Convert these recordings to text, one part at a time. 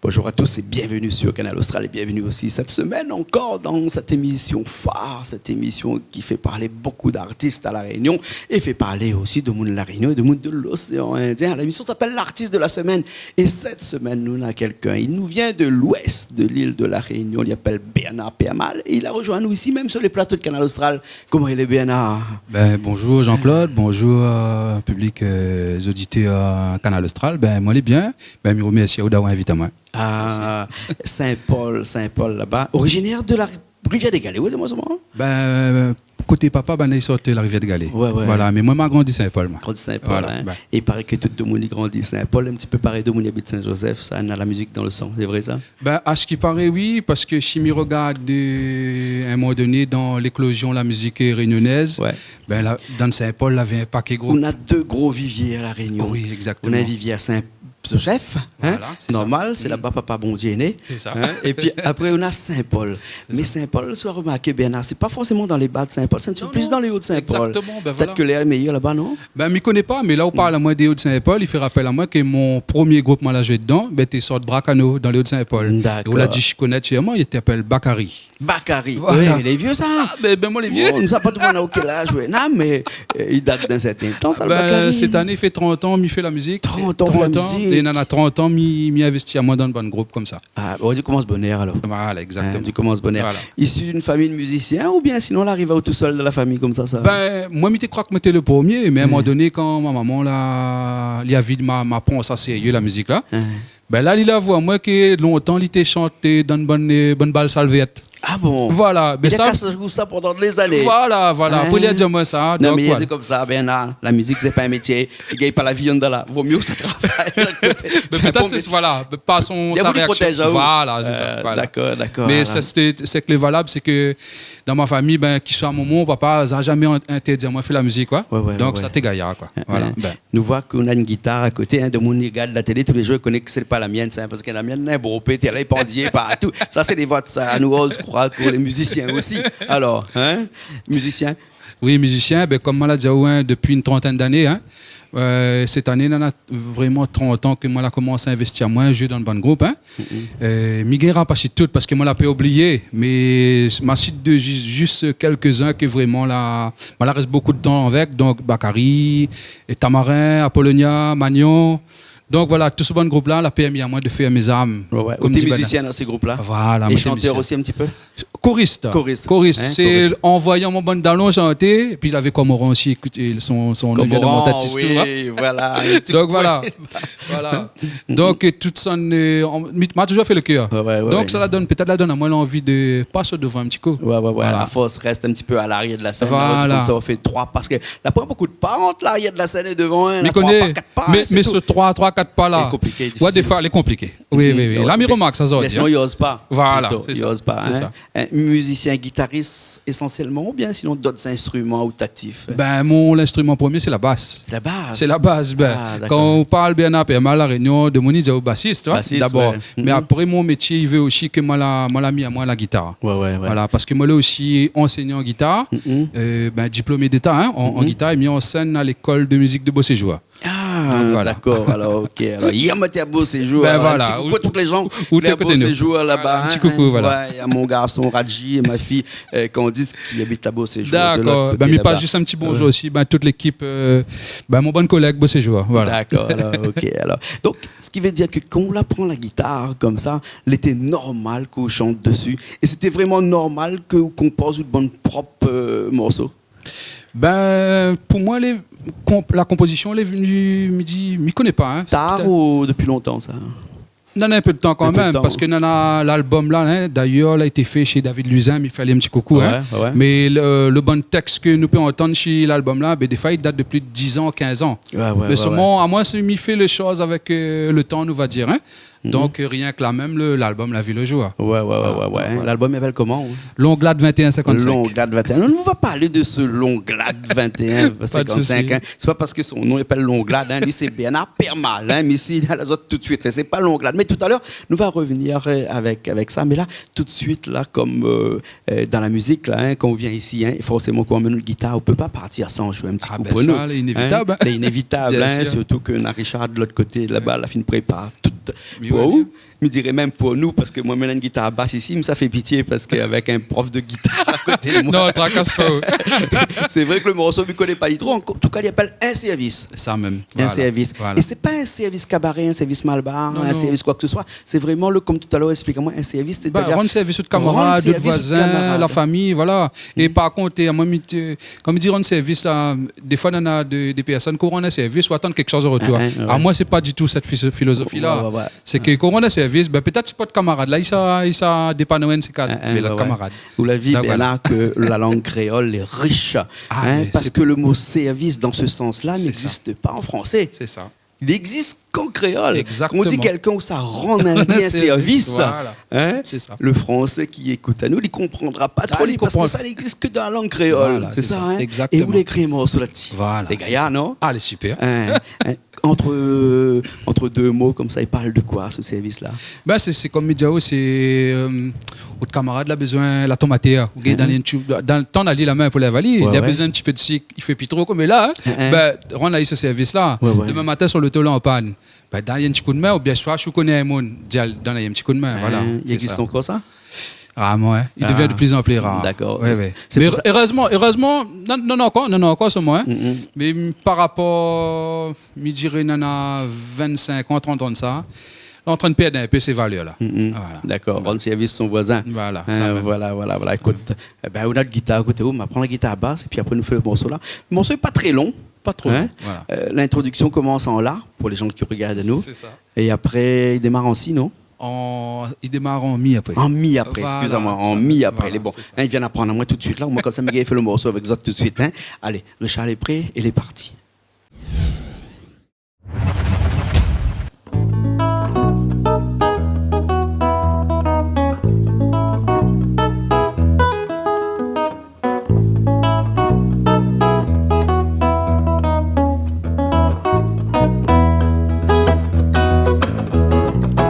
Bonjour à tous et bienvenue sur Canal Austral et bienvenue aussi cette semaine encore dans cette émission phare, cette émission qui fait parler beaucoup d'artistes à La Réunion et fait parler aussi de monde de La Réunion et de monde de l'océan Indien. L'émission s'appelle l'Artiste de la semaine et cette semaine nous avons quelqu'un, il nous vient de l'ouest de l'île de La Réunion, il s'appelle Bernard Permal et il a rejoint nous ici même sur les plateaux de Canal Austral. Comment il est Bernard? Bonjour Jean-Claude, bonjour public auditeurs Canal Austral, moi il est bien, je remercie d'avoir invité moi. Ah, Saint-Paul là-bas. Originaire de la rivière des Galets, oui, dis-moi ça. Côté papa, il sortait la rivière des Galets. Ouais. Voilà, mais moi, je grandi Saint-Paul. Grandi Saint-Paul, voilà, hein. Et il paraît que tout le monde grandit Saint-Paul, un petit peu pareil, tout le monde habite Saint-Joseph, ça a la musique dans le sang, c'est vrai ça? À ce qui paraît, oui, parce que si je regarde à un moment donné dans l'éclosion de la musique réunionnaise, là, dans Saint-Paul, il y avait un paquet gros. On a deux gros viviers à La Réunion. Oui, exactement. On a un vivier à Saint-Joseph, voilà, c'est normal, c'est là-bas papa bon Dieu est né. C'est ça. Et puis après on a Saint-Paul. Mais Saint-Paul, soit remarqué Bernard, c'est pas forcément dans les bas de Saint-Paul, c'est un petit peu plus dans les hauts de Saint-Paul. Exactement, Peut-être que l'air est meilleur là-bas, non? Je ne connais pas, mais là où parle à moi des Hauts-de-Saint-Paul, il fait rappel à moi que mon premier groupe que j'ai joué dedans, c'était sort de Bracano dans les Hauts-de-Saint-Paul. D'accord. Et on l'a dit, je connais chez moi, il s'appelle Bakary. Bakary, voilà. Oui, il est vieux ça. Moi les vieux. On ne sait pas tout le monde à quel âge, non, mais il date d'un certain temps, ça le Bakary. Cette année, il fait 30 ans, il fait la musique. 30 ans, la musique. Et il en a 30 ans, il investit à moi dans un bon groupe comme ça. Ah, bon, tu commences bonheur alors. Voilà, exactement. Tu commences bonheur. Voilà. Issu d'une famille de musiciens ou bien sinon on arrive tout seul de la famille comme ça? Moi, je crois que j'étais le premier, mais à un moment donné, quand ma maman il a vu m'apprendre ça sérieux, la musique là, là, il a vu moi que longtemps, il était chanté dans une bonne balle salvette. Ah bon? Voilà. Mais ça pendant des années. Voilà. Pour lui dire moi ça. Non, mais il dit comme ça, la musique, c'est pas un métier. Il gagne pas la viande de là. Vaut mieux que ça travaille. Mais peut-être c'est, voilà, pas sa réaction. Voilà, c'est ça. Voilà. D'accord. Mais c'est que le valable, c'est que dans ma famille, qui soit mon papa, n'a jamais interdit à moi de faire la musique, quoi. Donc, ça t'est gaillard, quoi. Voilà. Nous voyons qu'on a une guitare à côté, de mon regarde la télé tous les jours, il connaît que c'est pas la mienne, parce que la mienne est bropée, elle est pendillée partout. Ça, c'est des votes, ça. Nous, je crois, pour les musiciens aussi. Alors, musicien? Oui, musicien, comme moi, là, depuis une trentaine d'années, cette année, on a vraiment 30 ans que moi, j'ai commencé à investir moins, je joue dans le bon groupe. Miguel pas si tout, parce que moi, je l'ai oublié, mais ma cite de juste quelques-uns que vraiment, là, reste beaucoup de temps avec, donc Bakary, Tamarin, Apollonia, Magnon. Donc voilà, tout ce bon groupe-là, la permis à moi de faire mes âmes. Comme des musiciens dans ces groupes-là. Voilà. Et chanteur aussi un petit peu? Choriste. C'est en voyant mon bon dallon chanter, et puis il avait Comoran aussi, écouté son neveu de Montatis. Oui, voilà. Donc voilà. Donc tout ça, m'a toujours fait le cœur. Donc ça donne peut-être à moi l'envie de passer devant un petit coup. Voilà. La force reste un petit peu à l'arrière de la scène. Voilà. Comme ça, on fait 3 parce que là, pas beaucoup de pas entre l'arrière de la scène et devant un. Mais ce 3-4 pas là. C'est compliqué. Ouais, des fois, il est compliqué. Oui. Là, il remarque ça. Mais sinon, il n'ose pas. Voilà. Il n'ose pas. Musicien, guitariste essentiellement ou bien sinon d'autres instruments ou actifs? Mon instrument premier, c'est la basse. C'est la base. Quand on parle bien à la Réunion, de mon idée au bassiste, d'abord. Mais après, mon métier, il veut aussi que moi, l'a mis à moi la guitare. Voilà, parce que moi, là aussi, enseignant en guitare, diplômé d'État en guitare, et mis en scène à l'école de musique de Beauséjour. Ah, d'accord. Alors, ok. Alors, il y a un beau séjour. Voilà. Coucou à tous les gens. Où il y a un beau séjour là-bas. Un petit coucou, voilà. Il y a mon garçon Radji et ma fille, qu'on dise qui habite à Beau Séjour. D'accord. Mais pas juste un petit bonjour aussi. Toute l'équipe, mon bon collègue Beau Séjour. Voilà. D'accord. Alors, ok. Alors, donc, ce qui veut dire que quand on apprend la guitare comme ça, il était normal qu'on chante dessus. Et c'était vraiment normal qu'on compose une bonne propre morceau. Pour moi, la composition, elle est venue, je ne connais pas. Tard ou depuis longtemps, ça? On a un peu de temps quand même, parce que l'album là, d'ailleurs, a été fait chez David Luzin, il fallait un petit coucou. Mais le bon texte que nous pouvons entendre chez l'album là, des fois, il date de plus de 10 ans, 15 ans. Mais seulement, à moi, c'est mis fait les choses avec le temps, on va dire. Donc rien que là même, l'album La Vie le jour. Ouais. L'album s'appelle comment? Longlade 2155. Longlade 21. On va parler de ce Longlade 2155. Hein. C'est pas parce que son nom s'appelle Longlade, hein. Lui c'est Bernard Permal, hein. Mais ici il a les autres tout de suite. C'est pas Longlade. Mais tout à l'heure, nous va revenir avec ça. Mais là, tout de suite, là, comme dans la musique, là, hein, quand on vient ici, hein, forcément quand on met une guitare, on peut pas partir sans jouer un petit coup pour nous. C'est inévitable. Hein. C'est inévitable, hein, surtout que Richard de l'autre côté, là-bas, la fin prépare toute. Pour vous, je dirais même pour nous, parce que moi, j'ai une guitare basse ici, mais ça fait pitié parce qu'avec un prof de guitare à côté de moi. Non, tracasse pas. C'est vrai que le morceau ne connaît pas trop. En tout cas, il appelle un service. Ça même. Un service. Voilà. Et c'est pas un service cabaret, un service malbar, service quoi que ce soit. C'est vraiment, comme tout à l'heure, explique-moi, un service. C'est-à-dire rendre service aux camarades, aux voisins, la famille, voilà. Et par contre, comme il dit rendre service, là, des fois, on a des personnes qui rendent un service ou attendent quelque chose en retour. Alors moi, c'est pas du tout cette philosophie-là. C'est que quand on a un service, peut-être c'est pas de camarade. Là, il s'est dépanoué, c'est mais le camarade. Vous l'avez vu, Bernard, que la langue créole est riche. Parce que le mot service, dans ce sens-là, n'existe pas en français. C'est ça. Il existe qu'en créole. Exactement. On dit quelqu'un où ça rend un bien service. Voilà. Hein? C'est ça. Le français qui écoute à nous, il ne comprendra pas trop parce que ça n'existe que dans la langue créole. Voilà, c'est ça. Hein? Exactement. Et vous l'écrivez morceau là-dessus. Voilà. Les gars, non? Ah, les super. Entre deux mots comme ça, il parle de quoi ce service-là? C'est comme Midjao, c'est votre camarade a besoin la tomate. Dans le temps d'aller la main pour la valise, il a besoin un petit peu de sucre, il fait plus trop comme là. On a eu ce service-là. Demain matin sur le tolo en panne. Dans un petit coup de main, ou bien soit je connais un monde, dans un petit coup de main. Voilà. Il existe encore ça? Rarement, il devient de plus en plus rare. D'accord. Mais heureusement, non, encore ce mois. Mais par rapport, je dirais, il y a 25 ans, 30 ans de ça, on est en train de perdre un peu ces valeurs-là. Voilà. D'accord, rendre service son voisin. Voilà. Voilà. Écoute, on a de guitare à côté, on va prendre la guitare basse et puis après, on nous fait le morceau là. Le morceau n'est pas très long. Pas trop. Hein? Voilà. L'introduction commence en La, pour les gens qui regardent nous. C'est ça. Et après, il démarre en Si, non? Il démarre en mi après. En mi après, excusez-moi, en mi après. Voilà, bon, hein, il vient d'apprendre à moi tout de suite là. Moi, comme ça, Miguel fait le morceau avec Zot tout de suite. Hein. Allez, Richard est prêt et il est parti.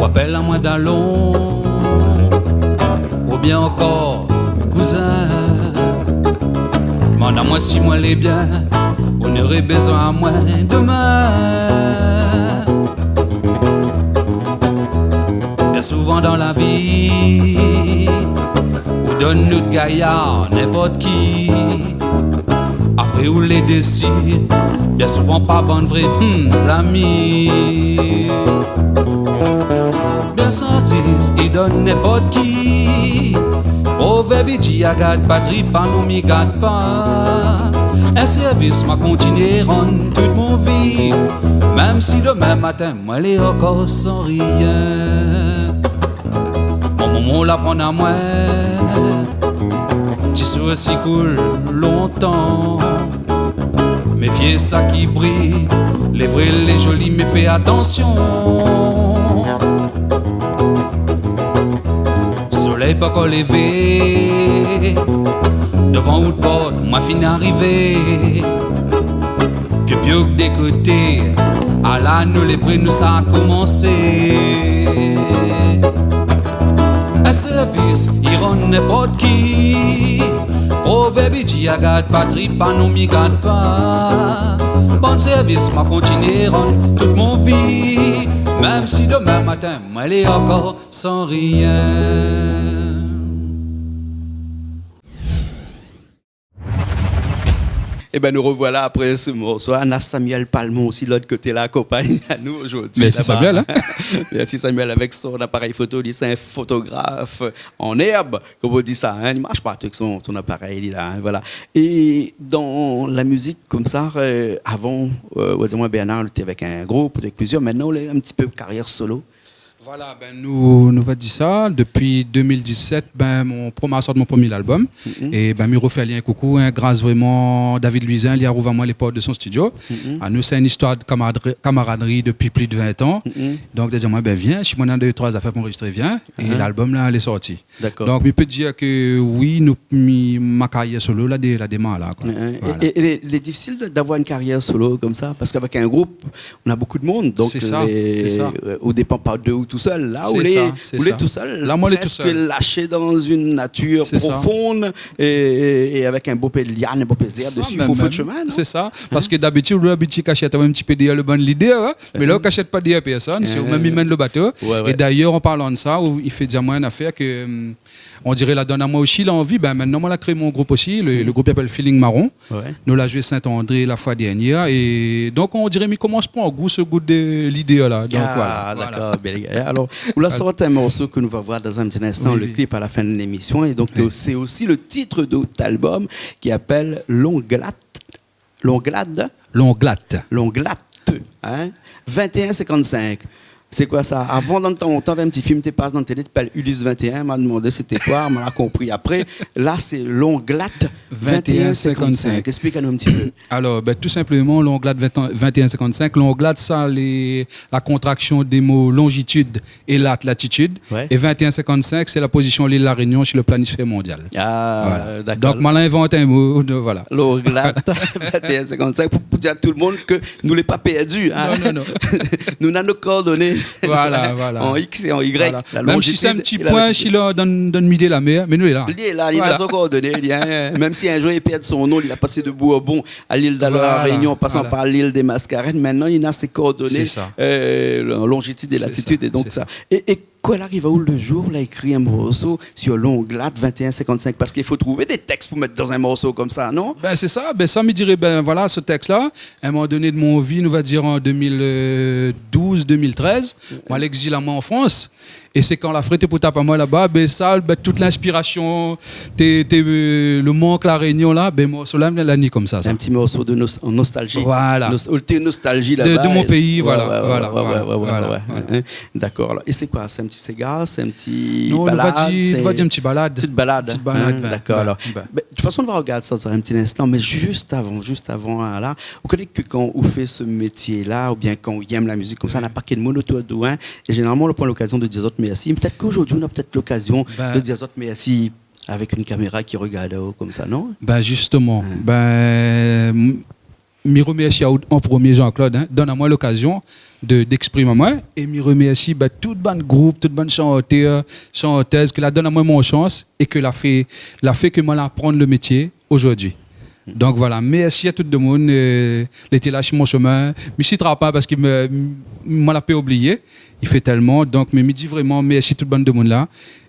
Appelle à moi d'allons, ou bien encore cousin. Demande à moi si moi les bien, on aurait besoin à moi demain. Bien souvent dans la vie, on donne notre gaillard n'importe qui. Après on les décide, bien souvent pas bonne vraie amis. Sans cesse, il donne n'importe qui. Proverbe dit, agade patrie, pas non m'y gâte pas. Un service m'a continué rendre toute mon vie. Même si demain matin, moi les encore sans rien. Mon moment la prend à moi. Tu sais aussi cool longtemps. Méfiez ça qui brille. Les vrais, les jolis, mais fais attention. Soleil pas qu'on levé devant ou de porte, moi fin arrivé. Puis que des côtés, à la nous les prix nous ça a commencé. Un service, il rend n'importe qui. Proverbe dit, agade patrie, pas non m'y gâte pas. Bon service, m'a continué rendre toute mon vie. Même si demain matin, moi, elle est encore sans rien. Eh bien, nous revoilà après ce morceau. Anna Samuel Palmon aussi, de l'autre côté là, accompagne à nous aujourd'hui. Merci Samuel. Hein? Merci Samuel avec son appareil photo. C'est un photographe en herbe, comme on dit ça. Hein? Il ne marche pas avec son appareil là. Hein? Voilà. Et dans la musique comme ça, avant, moi Bernard, on était avec un groupe, avec plusieurs. Maintenant, on est un petit peu carrière solo. Voilà, ben nous va dire ça. Depuis 2017, ben mon premier sort de mon premier album. Et ben me refait un coucou, hein, grâce vraiment David Luisin, il a ouvert moi les portes de son studio. À nous c'est une histoire de camaraderie depuis plus de 20 ans. Donc déjà moi ben viens, je suis maintenant 2-3 affaires pour enregistrer, viens. Et l'album là, elle est sorti. D'accord. Donc je peux dire que oui, ma carrière solo là démarre là. Quoi. Voilà. Et il est difficile d'avoir une carrière solo comme ça, parce qu'avec un groupe, on a beaucoup de monde. Donc c'est ça. On dépend pas de où tout seul. Là, vous l'êtes tout seul. Là, moi, tout seul. Lâché dans une nature profonde et avec un beau péliane, un beau plaisir dessus. Il faut faire de chemin. C'est ça. Parce que d'habitude, tu cachette un petit peu derrière le bon leader. Hein? Mais là, on ne cachette pas derrière personne. C'est même il mène le bateau. Ouais. Et d'ailleurs, en parlant de ça, il fait déjà moins une affaire que. On dirait la donne à moi aussi l'envie. Ben, maintenant, moi, j'ai créé mon groupe aussi. Le groupe s'appelle Feeling Marron. Ouais. Nous l'avons joué Saint-André la fois dernière. Et donc, on dirait qu'il commence pas ce goût de l'idée là. Donc, voilà. D'accord. Voilà. Alors, vous la sortez un morceau que nous allons voir dans un petit instant, le clip à la fin de l'émission. Et donc, c'est aussi le titre de votre album qui appelle Longlade. Longlade. Hein? 21-55. C'est quoi ça? Avant, dans le temps, on avait un petit film qui passe dans la télé, qui s'appelle Ulysse 21. M'a demandé c'était quoi, on l'a compris après. Là, c'est Longlade 21-55. Explique-nous un petit peu. Alors, ben, tout simplement, Longlade 21-55. Longlade, ça, la contraction des mots longitude et latitude. Ouais. Et 21-55, c'est la position de l'île de la Réunion sur le planisphère mondial. Ah, voilà. d'accord. Donc, mal inventé un mot. Voilà. Longlade 21-55, pour dire à tout le monde que nous ne l'avons pas perdu. Hein? Non. Nous avons nos coordonnées. Voilà. En X et en Y. Voilà. Même si c'est un petit point dans le milieu de la mer, mais nous, il est là. Il est là, il a son coordonnées. Même si un jour il perd son nom, il a passé de Bourbon à l'île de la Réunion, en passant par l'île des Mascarettes. Maintenant, il a ses coordonnées, longitude et latitude. Et donc ça. Et quand il arrive à où le jour, il a écrit un morceau sur Longlade 21-55, parce qu'il faut trouver des textes pour mettre dans un morceau comme ça, non? Ben c'est ça, ça me dirait, voilà, ce texte-là, à un moment donné de mon vie, nous va dire en 2012-2013, moi l'exil à moi en France, et c'est quand la frette pour taper à moi là-bas, toute l'inspiration, le manque, la réunion là, morceau là, la nuit comme ça. Un petit morceau de nostalgie. Voilà. Nostalgie là-bas. De mon pays, voilà. D'accord. Et c'est quoi? C'est un petit Sega, c'est un petit non, balade? On va dire une petite balade. Petite balade. D'accord. Alors, de toute façon, on va regarder ça dans un petit instant, mais juste avant là, vous connaissez que quand on fait ce métier-là, ou bien quand on aime la musique comme ça, on a pas qu'une monotour douin, et généralement, on prend l'occasion de dire aux autres merci. Peut-être qu'aujourd'hui, on a peut-être l'occasion de dire aux autres merci avec une caméra qui regarde comme ça, non? Justement, je remercie en premier Jean-Claude, hein, donne à moi l'occasion d'exprimer à moi, et je remercie toute bonne groupe, toute bonne chanteuse qui la donne à moi mon chance et que la fait que moi apprendre le métier aujourd'hui. Donc voilà, merci à tout le monde, l'été là sur mon chemin, je ne citera pas parce qu'il m'a pas oublié, il fait tellement, donc mais me dit vraiment merci à tout le monde là.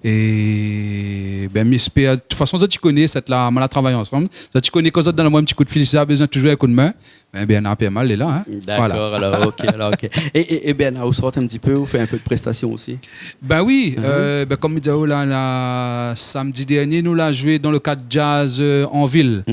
Et de toute façon, ça tu connais, cette là, on a travaillé ensemble. Ça tu connais quand ça donne moi un petit coup de fil, si ça a besoin de toujours un coup de main. On a pas mal est là. Hein. D'accord, voilà. alors ok. Et vous sortez un petit peu, vous faites un peu de prestations aussi. Oui, comme Diao là, samedi dernier, nous l'avons joué dans le cadre jazz en ville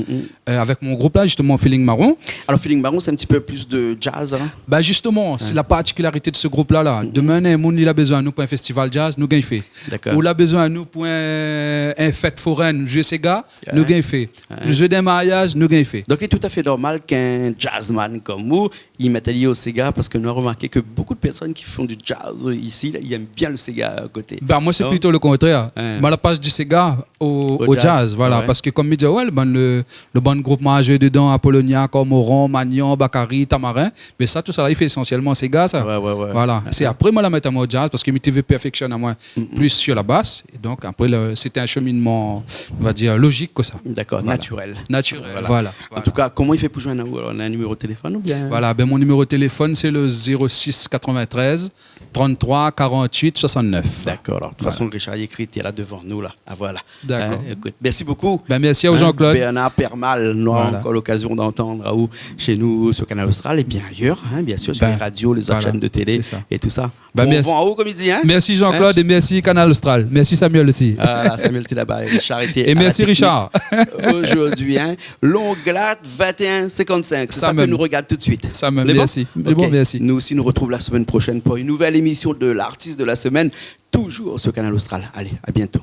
avec mon groupe là, justement Feeling Marron. Alors Feeling Marron, c'est un petit peu plus de jazz. Hein? Justement, c'est la particularité de ce groupe là. Demain, un monde il a besoin de nous pour un festival jazz, nous gagnons fait. D'accord. Ou il a besoin de nous pour un fête foraine, jouer ces gars, nous gagnons fait. Le jeu d'un mariage, nous gagnons fait. Donc il est tout à fait normal qu'un jazzman comme vous, il mette lié au Sega, parce que nous avons remarqué que beaucoup de personnes qui font du jazz ici, là, ils aiment bien le Sega à côté. Moi, c'est plutôt le contraire. Moi, la passe du Sega au jazz, voilà. Parce que comme je dis, le bon groupe m'a joué dedans, Apollonia, Cormoran, Magnan, Bakary, Tamarin, mais ça, tout ça, là, il fait essentiellement Sega, ça. Voilà. C'est après, moi, la mettre à moi au jazz, parce que mes TV perfectionne à moi plus sur la basse, et donc après, c'était un cheminement, on va dire, logique que ça. D'accord, voilà. Naturel, voilà. En tout cas, comment il fait pour joindre vous? On a un numéro de téléphone ou bien? Voilà, mon numéro de téléphone, c'est le 06 93 33 48 69. D'accord, alors de toute façon, Richard écrit, il est là devant nous, là. Ah, voilà. D'accord. Écoute, merci beaucoup. Merci à Jean-Claude. Bernard Permal, nous avons encore l'occasion d'entendre Raoult chez nous sur Canal Austral et bien ailleurs, bien sûr, sur les radios, les autres chaînes de télé et tout ça. Merci. Bon, en haut, comme il dit. Merci Jean-Claude et merci Canal Austral. Merci. merci Samuel aussi. Voilà, Samuel Tidaba, charité. Et merci Richard. Aujourd'hui, hein, Longlade 2155. C'est ça que nous regarde tout de suite. Ça même, merci. Okay. Bon, merci. Nous aussi, nous retrouvons la semaine prochaine pour une nouvelle émission de l'artiste de la semaine, toujours sur Canal Austral. Allez, à bientôt.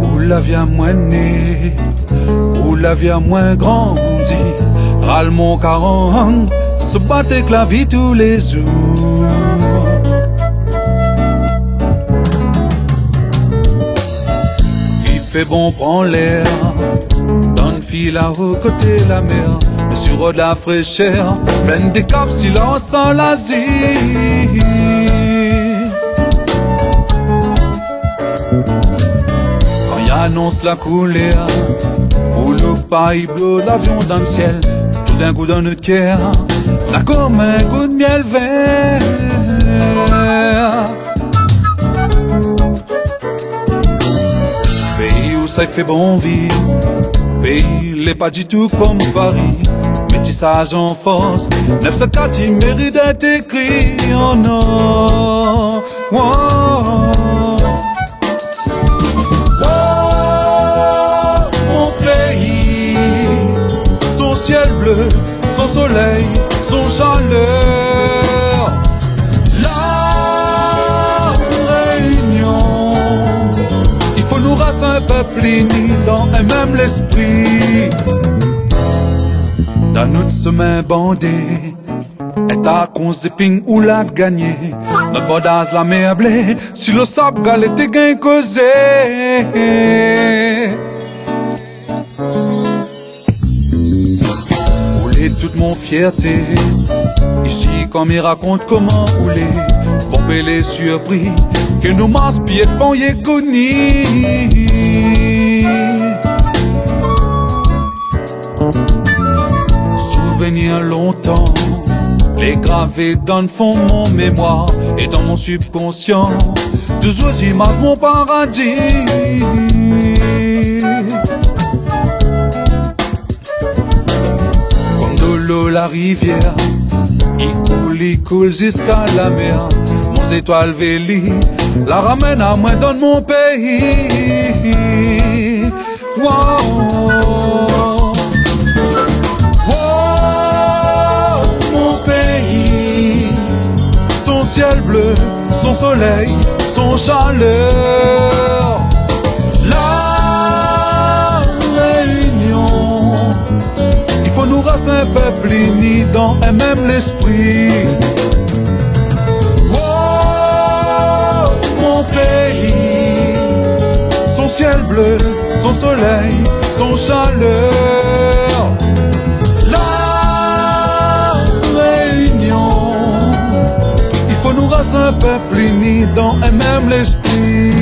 Où la vie a moins né, où la vie a moins grandi, râle mon caron, se bat avec la vie tous les jours. Il fait bon prendre l'air, donne fil à aux côtés la mer, sur de la fraîcheur, pleine des caves, silence sans l'asile. Annonce la couleur, où le pays bleu, l'avion dans le ciel, tout d'un coup dans notre cœur, là comme un goût de miel vert. Pays où ça fait bon vivre, pays n'est pas du tout comme Paris, métissage en force, 974 il mérite d'être écrit en or. Wow. Ciel bleu, son soleil, son chaleur. La réunion, il faut nous raser un peuple uni dans un même l'esprit. Dans notre semaine bandée, est à Konzeping ou la gagné. Notre bodaz la meublé, si le sable galé te gain causé. Toute mon fierté, ici comme il raconte comment rouler, pomper les surpris, que nous masse pieds de pont yégoni. Souvenir longtemps, les gravés dans le fond de mon mémoire et dans mon subconscient, toujours j'imagine mon paradis. La rivière, il coule jusqu'à la mer. Mon étoile vélie la ramène à moi dans mon pays. Wow. Wow, mon pays, son ciel bleu, son soleil, son chaleur. La réunion, il faut nous raser un peuple uni dans un même l'esprit. Oh, mon pays, son ciel bleu, son soleil, son chaleur. La réunion, il faut nous raser un peuple uni dans un même l'esprit.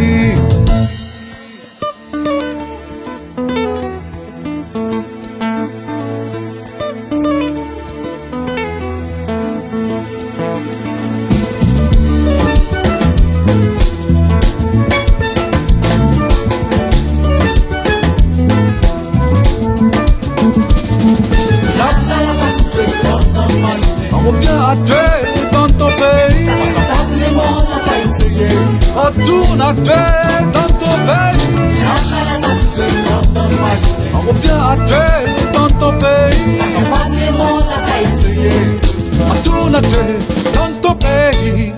Retourne à terre dans ton pays. On revient à terre dans ton pays. Retourne à terre dans ton pays.